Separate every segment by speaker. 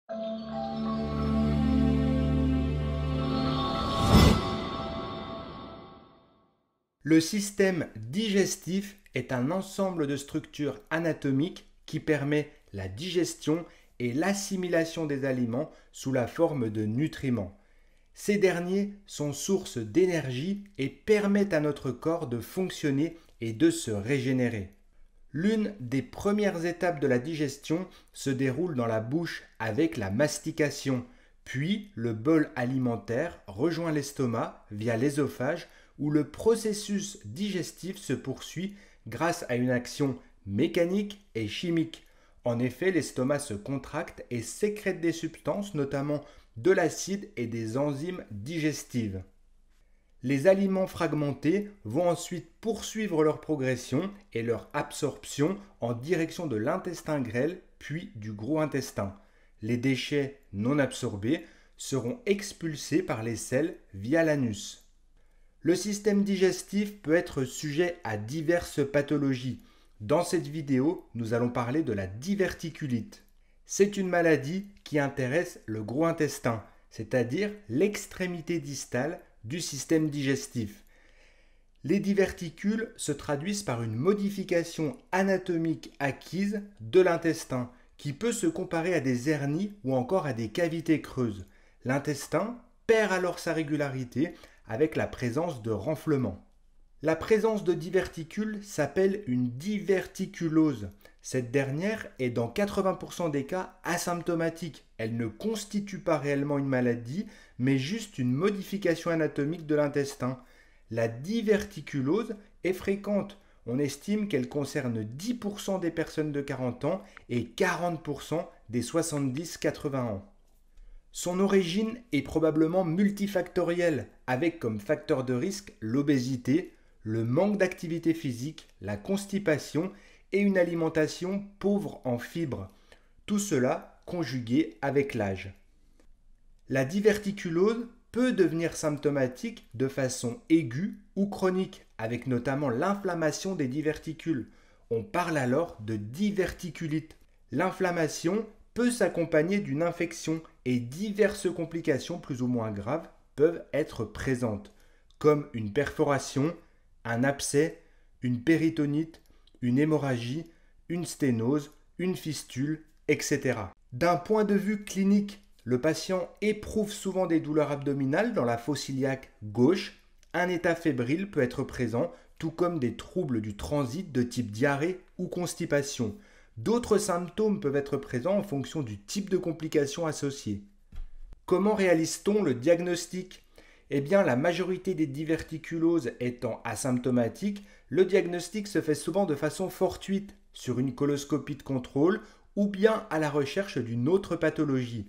Speaker 1: Le système digestif est un ensemble de structures anatomiques qui permet la digestion et l'assimilation des aliments sous la forme de nutriments. Ces derniers sont source d'énergie et permettent à notre corps de fonctionner et de se régénérer. L'une des premières étapes de la digestion se déroule dans la bouche avec la mastication, puis le bol alimentaire rejoint l'estomac via l'ésophage où le processus digestif se poursuit grâce à une action mécanique et chimique. En effet, l'estomac se contracte et sécrète des substances, notamment de l'acide et des enzymes digestives. Les aliments fragmentés vont ensuite poursuivre leur progression et leur absorption en direction de l'intestin grêle puis du gros intestin. Les déchets non absorbés seront expulsés par les selles via l'anus. Le système digestif peut être sujet à diverses pathologies. Dans cette vidéo, nous allons parler de la diverticulite. C'est une maladie qui intéresse le gros intestin, c'est-à-dire l'extrémité distale du système digestif. Les diverticules se traduisent par une modification anatomique acquise de l'intestin qui peut se comparer à des hernies ou encore à des cavités creuses. L'intestin perd alors sa régularité avec la présence de renflements. La présence de diverticules s'appelle une diverticulose. Cette dernière est dans 80% des cas asymptomatique. Elle ne constitue pas réellement une maladie, mais juste une modification anatomique de l'intestin. La diverticulose est fréquente. On estime qu'elle concerne 10% des personnes de 40 ans et 40% des 70-80 ans. Son origine est probablement multifactorielle, avec comme facteur de risque l'obésité, le manque d'activité physique, la constipation et une alimentation pauvre en fibres. Tout cela conjugué avec l'âge. La diverticulose peut devenir symptomatique de façon aiguë ou chronique, avec notamment l'inflammation des diverticules. On parle alors de diverticulite. L'inflammation peut s'accompagner d'une infection et diverses complications plus ou moins graves peuvent être présentes, comme une perforation, un abcès, une péritonite, une hémorragie, une sténose, une fistule, etc. D'un point de vue clinique, le patient éprouve souvent des douleurs abdominales dans la fosse iliaque gauche, un état fébrile peut être présent, tout comme des troubles du transit de type diarrhée ou constipation. D'autres symptômes peuvent être présents en fonction du type de complications associées. Comment réalise-t-on le diagnostic ? Eh bien, la majorité des diverticuloses étant asymptomatiques, le diagnostic se fait souvent de façon fortuite, sur une coloscopie de contrôle ou bien à la recherche d'une autre pathologie.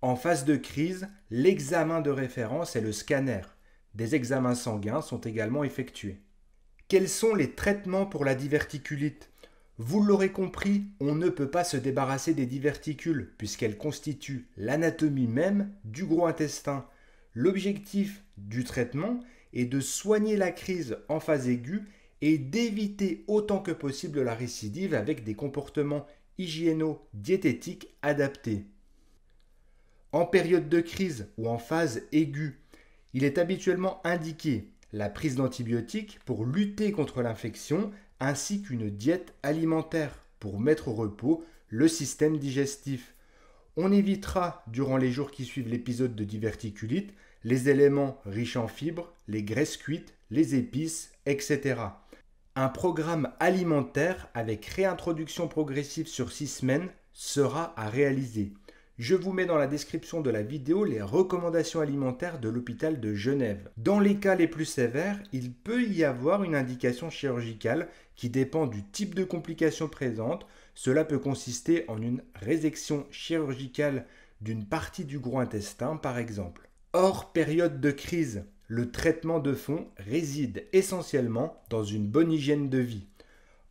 Speaker 1: En phase de crise, l'examen de référence est le scanner. Des examens sanguins sont également effectués. Quels sont les traitements pour la diverticulite ? Vous l'aurez compris, on ne peut pas se débarrasser des diverticules puisqu'elles constituent l'anatomie même du gros intestin. L'objectif du traitement est de soigner la crise en phase aiguë et d'éviter autant que possible la récidive avec des comportements hygiéno-diététiques adaptés. En période de crise ou en phase aiguë, il est habituellement indiqué la prise d'antibiotiques pour lutter contre l'infection ainsi qu'une diète alimentaire pour mettre au repos le système digestif. On évitera, durant les jours qui suivent l'épisode de diverticulite, les éléments riches en fibres, les graisses cuites, les épices, etc. Un programme alimentaire avec réintroduction progressive sur 6 semaines sera à réaliser. Je vous mets dans la description de la vidéo les recommandations alimentaires de l'hôpital de Genève. Dans les cas les plus sévères, il peut y avoir une indication chirurgicale qui dépend du type de complication présente. Cela peut consister en une résection chirurgicale d'une partie du gros intestin par exemple. Hors période de crise, le traitement de fond réside essentiellement dans une bonne hygiène de vie.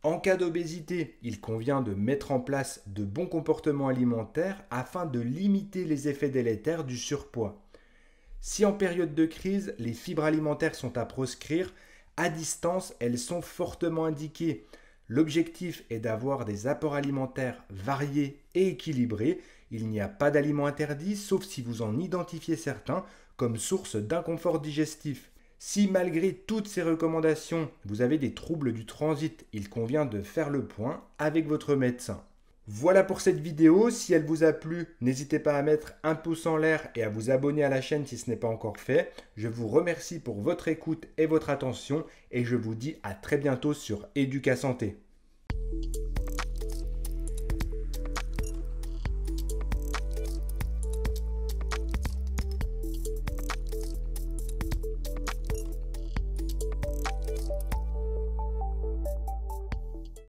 Speaker 1: En cas d'obésité, il convient de mettre en place de bons comportements alimentaires afin de limiter les effets délétères du surpoids. Si en période de crise, les fibres alimentaires sont à proscrire, à distance, elles sont fortement indiquées. L'objectif est d'avoir des apports alimentaires variés et équilibrés Il n'y a pas d'aliments interdits sauf si vous en identifiez certains comme source d'inconfort digestif. Si malgré toutes ces recommandations, vous avez des troubles du transit, il convient de faire le point avec votre médecin. Voilà pour cette vidéo, si elle vous a plu, n'hésitez pas à mettre un pouce en l'air et à vous abonner à la chaîne si ce n'est pas encore fait. Je vous remercie pour votre écoute et votre attention et je vous dis à très bientôt sur Educa Santé.